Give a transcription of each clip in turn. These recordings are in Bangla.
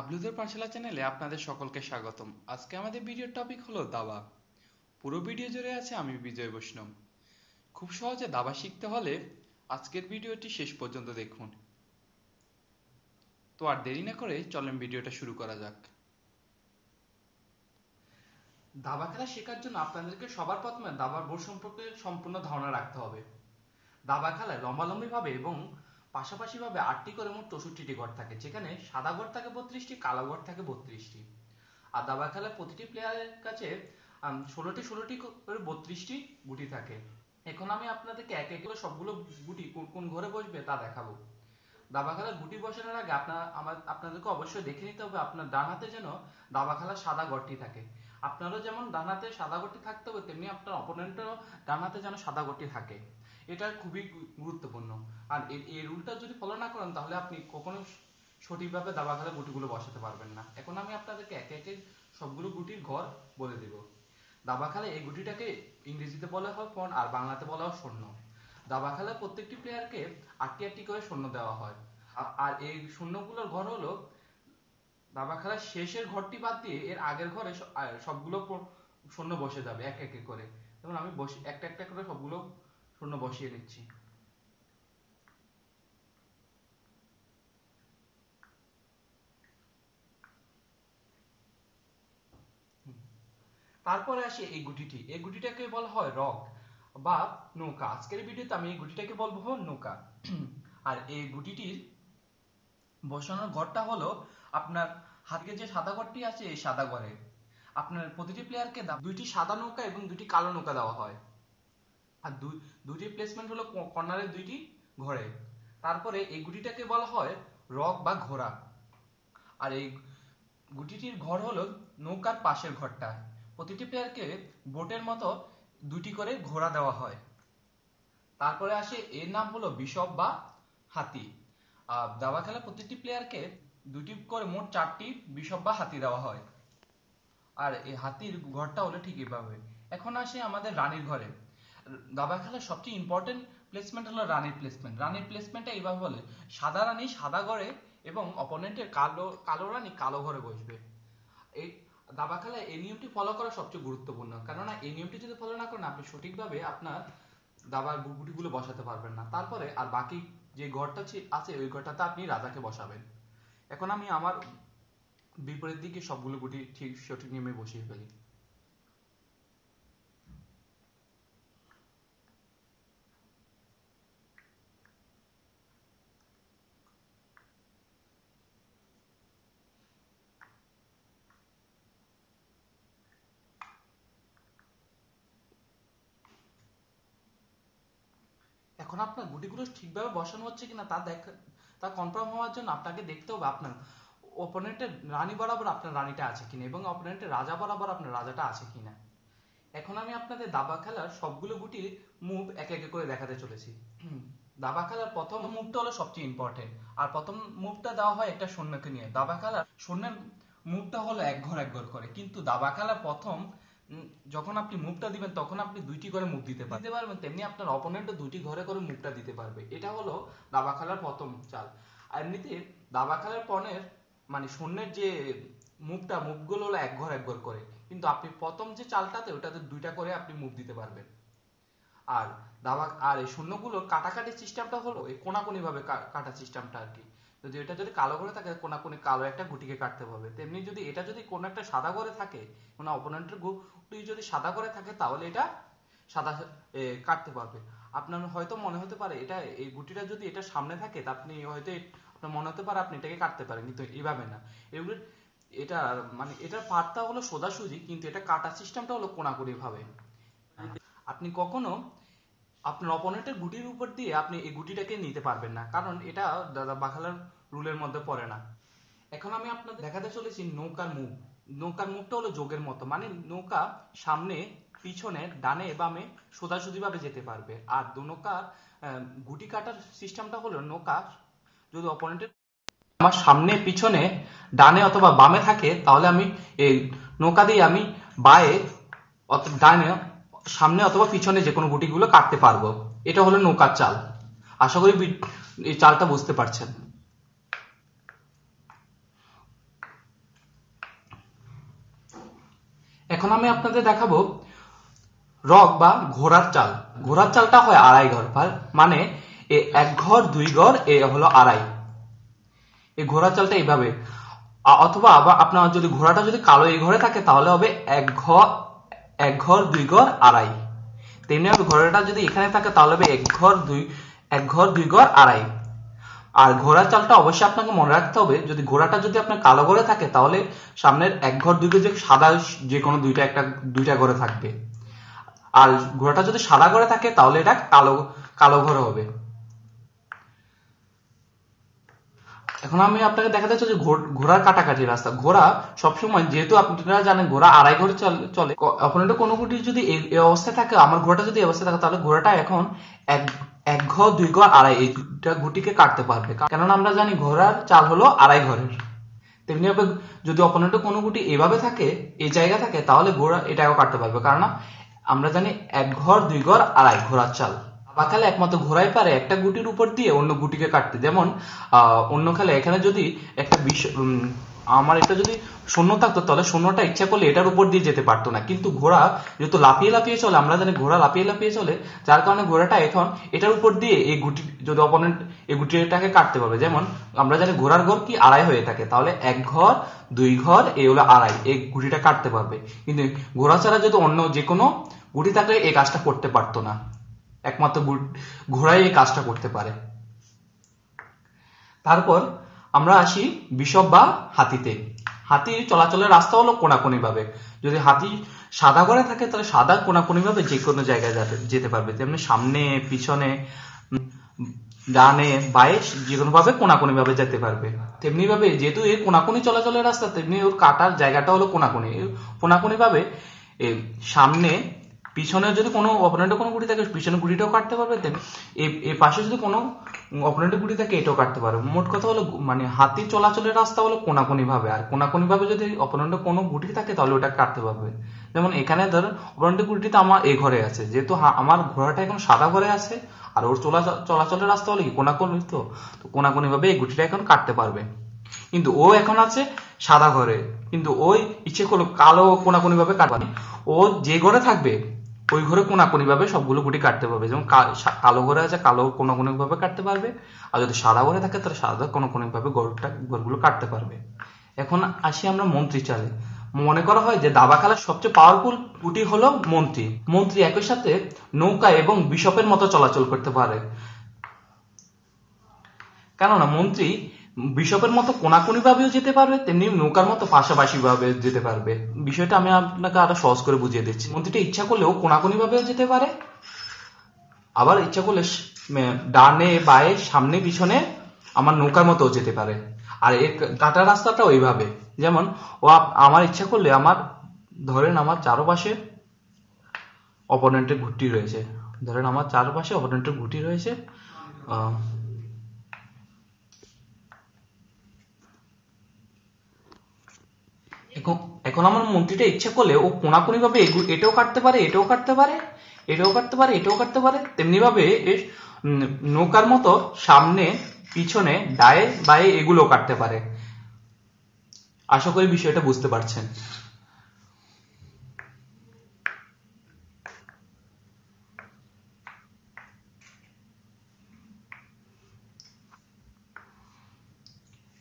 হাবলুদের পাঠশালা চ্যানেলে আপনাদের সকলকে স্বাগতম। আজকে আমাদের ভিডিওর টপিক হলো দাবা। পুরো ভিডিও জুড়ে আছে আমি বিজয় বৈষ্ণব। খুব সহজে দাবা শিখতে হলে আজকের ভিডিওটি শেষ পর্যন্ত দেখুন। তো আর দেরি না করে চলেন ভিডিওটা শুরু করা যাক। দাবা খেলা শেখার জন্য আপনাদেরকে সবার প্রথমে দাবার বোর্ড সম্পর্কে সম্পূর্ণ ধারণা রাখতে হবে। দাবা খেলায় লম্বালম্বিভাবে এবং পাশাপাশিভাবে 8টি করে মোট 64টি ঘর থাকে, যেখানে সাদা ঘর থাকে 32টি, কালো ঘর থাকে 32টি। আর দাবা খেলায় প্রতিটি প্লেয়ারের কাছে 16টি করে 32টি গুটি থাকে। এখন আমি আপনাদেরকে এক এক করে সবগুলো গুটি কোন কোন ঘরে বসবে তা দেখাবো। দাবা খেলার গুটি বসানোর আগে আপনাদেরকে অবশ্যই দেখে নিতে হবে আপনার ডান হাতে যেন দাবা খেলার সাদা ঘরটি থাকে। আপনারও যেমন ডান হাতে সাদা ঘরটি থাকতে হবে, তেমনি আপনার অপোনেন্টেরও ডান হাতে যেন সাদা ঘরটি থাকে। এটা খুবই গুরুত্বপূর্ণ। আর এই রুলটা যদি ফলো না করেন তাহলে আপনি কখনো সঠিকভাবে দাবা খেলার গুটিগুলো বসাতে পারবেন না। এখন আমি আপনাদেরকে একে একে সবগুলো গুটির ঘর বলে দেব। দাবা খেলায় এই গুটিটাকে ইংরেজিতে বলা হয় পণ আর বাংলাতে বলা হয় শূন্য। দাবা খেলায় প্রত্যেকটি প্লেয়ারকে 8টি করে শূন্য দেওয়া হয়। আর এই শূন্যগুলোর ঘর হলো দাবা খেলার শেষের ঘরটি বাদ দিয়ে এর আগের ঘরে সবগুলো শূন্য বসে যাবে এক এক করে। যেমন আমি একটা একটা করে সবগুলো শূন্য বসিয়ে নিচ্ছি। তারপরে আসি এই গুটিটাকে বলা হয় রক বা নৌকা। আজকের ভিডিওতে আমি এই গুটিটাকে বলবো নৌকা। আর এই গুটিটির বসানোর ঘরটা হলো আপনার হাতে যে সাদা ঘরটি আছে এই সাদা ঘরে। আপনার প্রতিটি প্লেয়ারকে 2টি সাদা নৌকা এবং 2টি কালো নৌকা দেওয়া হয়। আর দুটি প্লেসমেন্ট হলো কর্নারের 2টি ঘরে। তারপরে এই গুটিটাকে বলা হয় রক বা ঘোড়া। আর এই গুটিটির ঘর হলো নৌকার পাশের ঘরটা। প্রতিটি প্লেয়ারকে বোটের মতো 2টি করে ঘোড়া দেওয়া হয়। তারপরে আসে এর নাম হলো বিশপ বা হাতি। দাবা খেলা প্রতিটি প্লেয়ারকে 2টি করে মোট 4টি বিশপ বা হাতি দেওয়া হয়। আর এই হাতির ঘরটা হলো ঠিক এভাবে। এখন আসে আমাদের রানীর ঘরে। দাবা খেলার সবচেয়ে ইম্পর্টেন্ট প্লেসমেন্ট হলো রানীর প্লেসমেন্ট। রানীর প্লেসমেন্টটা এইভাবে বলে, সাদা রানী সাদা ঘরে এবং অপোনেন্টের কালো রানী কালো ঘরে বসবে। এই দাবা খেলায় এই নিয়মটি ফলো করা সবচেয়ে গুরুত্বপূর্ণ, কেননা এই নিয়মটি যদি ফলো না করেন আপনি সঠিকভাবে আপনার দাবার গুটিগুলো বসাতে পারবেন না। তারপরে আর বাকি যে ঘরটা আছে ওই ঘরটাতে আপনি রাজাকে বসাবেন। এখন আমি আমার বিপরীত দিকে সবগুলো গুটি ঠিক সঠিক নিয়মে বসিয়ে ফেলি। এখন আপনার গুটিগুলো ঠিকভাবে বসানো হচ্ছে কিনা তা কনফার্ম হওয়ার জন্য আপনাকে দেখতে হবে আপনার অপোনেন্টের রানী বরাবর আপনার রানীটা আছে কিনা এবং অপোনেন্টের রাজা বরাবর আপনার রাজাটা আছে কিনা। এখন আমি আপনাদের দাবা খেলার সবগুলো গুটির মুভ এক এক করে দেখাতে চলেছি। দাবা খেলার প্রথম মুভটা হলো সবচেয়ে ইম্পর্টেন্ট। আর প্রথম মুভটা দেওয়া হয় একটা সৈন্যকে নিয়ে। দাবা খেলার সৈন্যের মুভটা হলো এক ঘর করে, কিন্তু দাবা খেলার প্রথম যখন আপনি মুভটা দিবেন তখন আপনি 2টি করে মুভ দিতে পারবেন, তেমনি আপনার অপোনেন্টও 2টি ঘরে করে মুভটা দিতে পারবে। এটা হলো দাবা খেলার প্রথম চাল। আর এমনিতে দাবা খেলার পণের মানে সৈন্যের যে মুভগুলো হলো এক ঘর করে, কিন্তু আপনি প্রথম যে চালটাতে ওটাতে 2টা করে আপনি মুভ দিতে পারবেন। আর এই শূন্যগুলোর কাটাকাটি সিস্টেমটা হলো এই কোনাকুনি ভাবে কাটা সিস্টেমটা আর কি। যদি এটা যদি কালো ঘরে থাকে কোনাকুনি কালো একটা গুটিকে কাটতে হবে, তেমনি যদি এটা যদি কোনো একটা সাদা ঘরে থাকে, কোনো অপোনেন্টের গুটি যদি সাদা ঘরে থাকে তাহলে এটা সাদা কাটতে পারবে। আপনার হয়তো মনে হতে পারে এটা এই গুটিটা যদি এটা সামনে থাকে তা আপনি হয়তো আপনার মনে হতে পারে আপনি এটাকে কাটতে পারেন, কিন্তু এইভাবে না। এগুলো এটা মানে এটার পাতটা হলো সোজাসুজি, কিন্তু এটা কাটা সিস্টেমটা হলো কোনাকুনি ভাবে। আপনি কখনো আপনার অপোনেন্টের গুটির উপর দিয়ে আপনি এই গুটিটাকে নিতে পারবেন না, কারণ এটা দাবা খেলার রুলের মধ্যে পড়ে না। এখন আমি আপনাদের দেখাতে চলেছি নৌকার মুভ। নৌকার মুভটা হলো যোগের মতো, মানে নৌকা সামনে পিছনে ডানে বামে সোজাসুজি ভাবে যেতে পারবে। আর দু নৌকা গুটি কাটার সিস্টেমটা হলো নৌকা যদি অপোনেন্টের আমার সামনে পিছনে ডানে অথবা বামে থাকে তাহলে আমি এই নৌকা দিয়ে আমি বায়ে ডানে সামনে অথবা পিছনে যে কোনো গুটিগুলো কাটতে পারবো। এটা হলো নৌকার চাল। আশা করি এই চালটা বুঝতে পারছেন। এখন আমি আপনাদের দেখাবো রগ বা ঘোড়ার চাল। ঘোড়ার চালটা হয় আড়াই ঘর, মানে এক ঘর দুই ঘর এ হলো আড়াই। এই ঘোড়ার চালটা এইভাবে, অথবা আবার আপনার যদি ঘোড়াটা যদি কালো এই ঘরে থাকে তাহলে হবে এক ঘর দুই ঘর আড়াই। তেমনি হবে ঘোড়াটা যদি এখানে থাকে তাহলে হবে এক ঘর দুই ঘর আড়াই। আর ঘোড়ার চালটা অবশ্যই আপনাকে মনে রাখতে হবে, যদি ঘোড়াটা যদি আপনার কালো ঘরে থাকে তাহলে সামনের এক ঘর দুই ঘর যে সাদা যে কোনো দুইটা ঘরে থাকবে। আর ঘোড়াটা যদি সাদা ঘরে থাকে তাহলে এটা কালো ঘরে হবে। এখন আমি আপনাকে দেখাতে চাই যে ঘোড়ার কাটাকাটি রাস্তা। ঘোড়া সবসময়, যেহেতু আপনারা জানেন ঘোড়া আড়াই ঘরে চলে, অপোনেন্টের কোনো গুটি যদি এই অবস্থায় থাকে, আমার ঘোড়াটা যদি এই অবস্থায় থাকে, তাহলে ঘোড়াটা এখন এক ঘর দুই ঘর আড়াই এই গুটিকে কাটতে পারবে, কেননা আমরা জানি ঘোড়ার চাল হলো আড়াই ঘরের। তেমনি ভাবে যদি অপোনেন্টের কোনো গুটি এভাবে থাকে, এই জায়গা থাকে, তাহলে ঘোড়া এটাও কাটতে পারবে, কারণ আমরা জানি এক ঘর দুই ঘর আড়াই ঘোড়ার চাল। বা খেলে একমাত্র ঘোড়াই পারে একটা গুটির উপর দিয়ে অন্য গুটিকে কাটতে। যেমন অন্য খেলে এখানে যদি একটা আমার এটা যদি শূন্য থাকতো তাহলে শূন্যটা ইচ্ছা করলে এটার উপর দিয়ে যেতে পারতো না, কিন্তু ঘোড়া যেহেতু লাফিয়ে লাফিয়ে চলে, আমরা জানি ঘোড়া লাফিয়ে লাফিয়ে চলে, যার কারণে ঘোড়াটা এখন এটার উপর দিয়ে এই গুটি, যদি অপোনেন্ট এই গুটিটাকে কাটতে পারবে। যেমন আমরা জানি ঘোড়ার ঘর কি আড়াই হয়ে থাকে, তাহলে এক ঘর দুই ঘর এই হলো আড়াই, এই গুটিটা কাটতে পারবে। কিন্তু ঘোড়া ছাড়া যদি অন্য যে কোনো গুটি থাকলে এই কাজটা করতে পারতো না, একমাত্র ঘোড়াই এই কাজটা করতে পারে। তারপর আমরা আসি বিষব বা হাতিতে। হাতির চলাচলের রাস্তা হলো কোনাকুনি ভাবে। যদি হাতি সাদা ঘরে থাকে তাহলে সাদা কোনাকুনি ভাবে যে কোনো জায়গায় যেতে পারবে, তেমনি সামনে পিছনে ডানে বায়ে যে কোনো ভাবে কোনাকুনি ভাবে যেতে পারবে। তেমনি ভাবে যেহেতু এর কোনাকুনি চলাচলের রাস্তা, তেমনি ওর কাটার জায়গাটা হলো কোনাকুনি। কোনাকুনি ভাবে সামনে পিছনে যদি কোনো অপোনেন্টের কোনো গুটি থাকে পিছনে গুটিটাও কাটতে পারবে, দেন এর পাশে যদি কোনো অপোনেন্টের গুটি থাকে এটাও কাটতে পারবে। মোট কথা হলো মানে হাতির চলাচলের রাস্তা হলো কোনাকুনি ভাবে, আর কোনাকুনি ভাবে যদি অপোনেন্টের কোনো গুটি থাকে তাহলে ওটা কাটতে পারবে। যেমন এখানে ধরুন অপোনেন্টের গুটিটা আমার এই ঘরে আছে, যেহেতু আমার ঘোড়াটা এখন সাদা ঘরে আছে আর ওর চলাচলের রাস্তা হলো কি কোনাকুনি, তো কোনাকুনি ভাবে এই গুটিটা এখন কাটতে পারবে। কিন্তু ও এখন আছে সাদা ঘরে, কিন্তু ওই ইচ্ছে করলো কালো কোনাকুনি ভাবে কাটবে। ও যে ঘরে থাকবে ওই ঘরে কোনাকুনি ভাবে সবগুলো গুটি কাটতে পারবে। যেমন কালো ঘরে আছে কালো কোনাকুনি ভাবে কাটতে পারবে, আর যদি সাদা ঘরে থাকে তাহলে সাদা কোনাকুনি ভাবে ঘরগুলো কাটতে পারবে। এখন আসি আমরা মন্ত্রী চালে। মনে করা হয় যে দাবা খেলার সবচেয়ে পাওয়ারফুল গুটি হলো মন্ত্রী। মন্ত্রী একই সাথে নৌকা এবং বিশপের মতো চলাচল করতে পারে, কেননা মন্ত্রী বিশপের মতো কোনাকুনি ভাবেও যেতে পারবে, তেমনি নৌকার মতো পাশাপাশি ভাবে যেতে পারবে। বিষয়টা আমি আপনাকে আরো সহজ করে বুঝিয়ে দিচ্ছি। মন্ত্রীটা ইচ্ছা করলেও কোনাকুনি ভাবেও যেতে পারে, আবার ইচ্ছা করলে ডানে বায়ে সামনে পিছনে আমার নৌকার মতো যেতে পারে। আর এর কাটার রাস্তাটা ওইভাবে, যেমন ও আমার ইচ্ছা করলে ধরেন আমার চারপাশে অপোনেন্টের গুটি রয়েছে, এখন আমার মন্ত্রীটা ইচ্ছা করলে ও কোনাকুনি ভাবে এটাও কাটতে পারে, এটাও কাটতে পারে, এটাও কাটতে পারে, এটাও কাটতে পারে। তেমনি ভাবে নৌকার মতো সামনে পিছনে ডায়ে বায়ে এগুলো কাটতে পারে। আশা করি বিষয়টা বুঝতে পারছেন।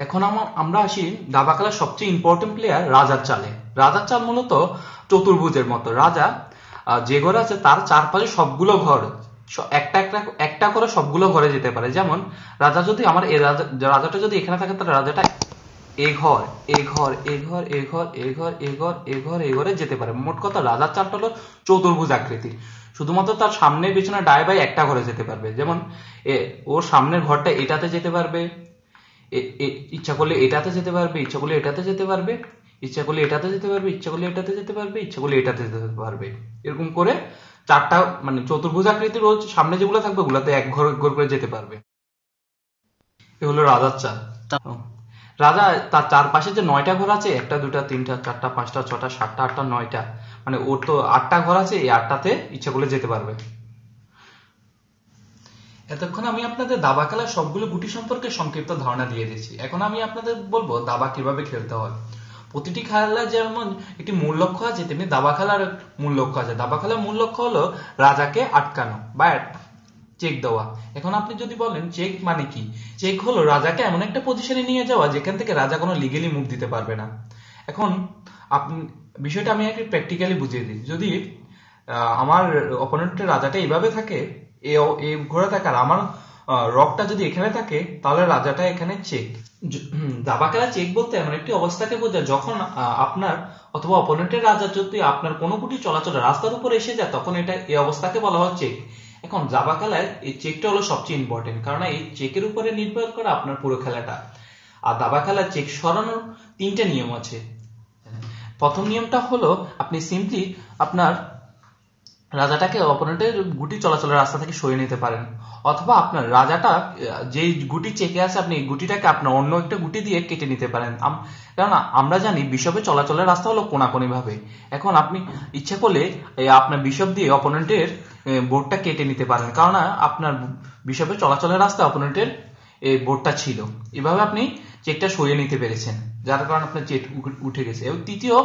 এখন আমরা আসি দাবা খেলার সবচেয়ে ইম্পর্টেন্ট প্লেয়ার রাজার চালে। রাজার চাল মূলত চতুর্ভুজের মতো। রাজা যে ঘরে আছে তার চারপাশে সবগুলো ঘর একটা একটা একটা করে সবগুলো ঘরে যেতে পারে। যেমন রাজা যদি আমার রাজাটা যদি এখানে থাকে তাহলে রাজাটা এ ঘর এ ঘর এ ঘর এ ঘর এ ঘর এ ঘর এ ঘর এ ঘরে যেতে পারে। মোট কথা রাজার চালটা হলো চতুর্ভুজ আকৃতির, শুধুমাত্র তার সামনে পেছনে ডায় বাই একটা ঘরে যেতে পারবে। যেমন ওর সামনের ঘরটা এটাতে যেতে পারবে, ইচ্ছা করলে এটাতে যেতে পারবে, ইচ্ছা করলে এটাতে যেতে পারবে, ইচ্ছা করলে এটাতে যেতে পারবে, ইচ্ছা করলে এটাতে যেতে পারবে, ইচ্ছা করলে এটাতে যেতে পারবে। এরকম করে চারটা মানে চতুর্ভুজ আকৃতির সামনে যেগুলো থাকবে ওগুলাতে এক ঘর এক ঘর করে যেতে পারবে। এ হলো রাজার চাল। রাজা তার চারপাশে যে 9টা ঘর আছে, 1টা 2টা 3টা 4টা 5টা 6টা 7টা 8টা 9টা, মানে ওর তো 8টা ঘর আছে, এই 8টাতে ইচ্ছা করলে যেতে পারবে। এতক্ষণ আমি আপনাদের দাবা খেলার সবগুলো গুটি সম্পর্কে সংক্ষিপ্ত ধারণা দিয়ে দিয়েছি। এখন আমি আপনাদের বলবো দাবা কিভাবে খেলতে হয়। প্রতিটি খেলার যেমন একটি মূল লক্ষ্য আছে, তেমনি দাবা খেলার মূল লক্ষ্য আছে। দাবা খেলার মূল লক্ষ্য হলো রাজাকে আটকানো বা চেক দেওয়া। এখন আপনি যদি বলেন চেক মানে কি, চেক হলো রাজাকে এমন একটা পজিশনে নিয়ে যাওয়া যেখান থেকে রাজা কোনো লিগেলি মুভ দিতে পারবে না। এখন আপনি বিষয়টা আমি একটু প্র্যাকটিক্যালি বুঝিয়ে দিই। যদি আমার অপোনেন্টের রাজাটা এইভাবে থাকে, এই ঘোরা থাকে, আর আমার রকটা যদি এখানে থাকে, তাহলে রাজাটা এখানে চেক। দাবা খেলা চেক বলতে এমন একটি অবস্থাকে বোঝায় যখন আপনার অথবা অপোনেন্টের রাজা যদি আপনার কোনো গুটি চলাচল রাস্তার উপর এসে যায়, তখন এটা এই অবস্থাকে বলা হয় চেক। এখন দাবা খেলায় এই চেকটা হলো সবচেয়ে ইম্পর্টেন্ট, কারণ এই চেকের উপরে নির্ভর করে আপনার পুরো খেলাটা। আর দাবা খেলায় চেক সরানোর 3টা নিয়ম আছে। প্রথম নিয়মটা হলো আপনি সিম্পলি আপনার রাজাটাকে অপোনেন্টের গুটি চলাচলের রাস্তা থেকে সরিয়ে নিতে পারেন, অথবা আপনার রাজাটা যে গুটি চেকে আছে আপনি এই গুটিটাকে আপনার অন্য একটা গুটি দিয়ে কেটে নিতে পারেন। কারণ আমরা জানি বিশপের চলাচলের রাস্তা হলো কোনাকুনি ভাবে। এখন আপনি ইচ্ছা করলে আপনার বিশপ দিয়ে অপোনেন্টের বোর্ডটা কেটে নিতে পারেন, কারণ আপনার বিশপের চলাচলের রাস্তা অপোনেন্টের এই বোর্ডটা ছিল। এভাবে আপনি চেকটা সরিয়ে নিতে পেরেছেন, যার কারণে আপনার চেক উঠে গেছে। এবং তৃতীয়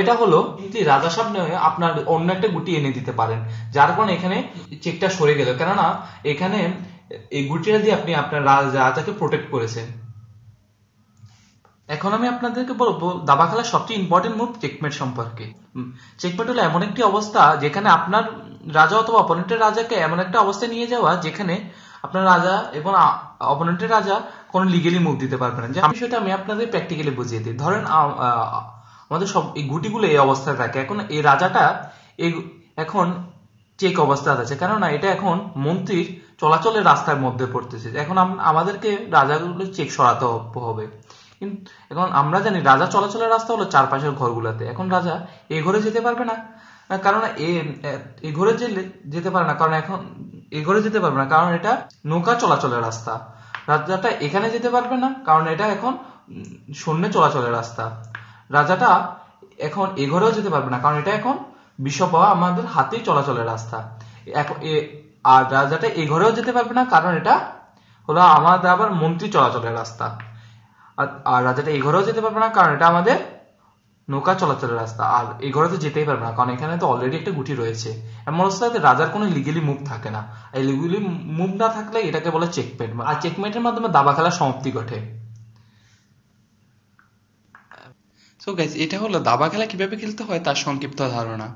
এটা হলো রাজার সামনে আপনার অন্য একটা গুটি এনে দিতে পারেন, যার কারণে এখানে চেকটা সরে গেল, কেননা এখানে এই গুটিটা দিয়ে আপনি আপনার রাজাকে প্রোটেক্ট করেছেন। এখন আমি আপনাদেরকে বলবো দাবা খেলার সবচেয়ে ইম্পর্টেন্ট মুভ চেকমেট সম্পর্কে। চেকমেট হলো এমন একটি অবস্থা যেখানে আপনার রাজা অথবা অপোনেন্টের রাজাকে এমন একটা অবস্থায় নিয়ে যাওয়া যেখানে আপনার রাজা এবং অপোনেন্টের রাজা কোনো লিগেলি মুভ দিতে পারবে না। যে বিষয়টা আমি আপনাদের প্র্যাকটিক্যালি বুঝিয়ে দিই। ধরেন আমাদের সব এই গুটিগুলো এই অবস্থায় থাকে, এখন এই রাজাটা এখন চেক অবস্থায় আছে, কেননা এটা এখন মন্ত্রীর চলাচলের রাস্তার মধ্যে পড়তেছে। এখন আমাদেরকে রাজাগুলো চেক সরাতে হবে। এখন আমরা জানি রাজা চলাচলের রাস্তা হলো চারপাশের ঘরগুলোতে। এখন রাজা এই ঘরে যেতে পারবে না, কারণ এই ঘরে যেতে পারে না, কারণ এখন এই ঘরে যেতে পারবে না, কারণ এটা নৌকা চলাচলের রাস্তা। রাজাটা এখানে যেতে পারবে না, কারণ এটা এখন সৈন্য চলাচলের রাস্তা। রাজাটা এখন এ ঘরেও যেতে পারবে না, কারণ এটা এখন বিশপ আমাদের হাতেই চলাচলের রাস্তা। আর রাজাটা এই ঘরেও যেতে পারবে না, কারণ এটা হলো আমাদের আবার মন্ত্রী চলাচলের রাস্তা। আর রাজাটা এই ঘরেও যেতে পারবে না, কারণ এটা আমাদের নৌকা চলাচলের রাস্তা। আর এই ঘরে তো যেতেই পারবে না, কারণ এখানে তো অলরেডি একটা গুটি রয়েছে। এমন অবস্থাতে রাজার কোনো লিগেলি মুভ থাকে না। এই লিগেলি মুভ না থাকলে এটাকে বলে চেকমেট। আর চেকমেটের মাধ্যমে দাবা খেলার সমাপ্তি ঘটে। সো গাইস, এটা হলো দাবা খেলা কিভাবে খেলতে হয় তার সংক্ষিপ্ত ধারণা।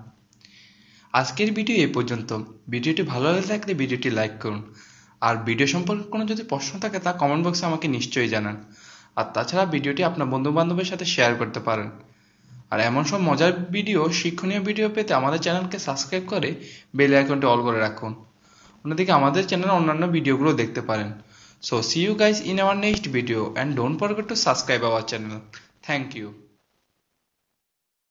আজকের ভিডিও এই পর্যন্ত। ভিডিওটি ভালো লাগে থাকলে ভিডিওটি লাইক করুন, আর ভিডিও সম্পর্কে কোনো যদি প্রশ্ন থাকে তা কমেন্ট বক্সে আমাকে নিশ্চয়ই জানান। আর তাছাড়া ভিডিওটি আপনার বন্ধু বান্ধবের সাথে শেয়ার করতে পারেন। আর এমন সব মজার ভিডিও, শিক্ষণীয় ভিডিও পেতে আমাদের চ্যানেলকে সাবস্ক্রাইব করে বেল আইকনটি অল করে রাখুন। অন্যদিকে আমাদের চ্যানেলে অন্যান্য ভিডিওগুলো দেখতে পারেন। So see you guys in our next video, and don't forget to subscribe our channel. Thank you.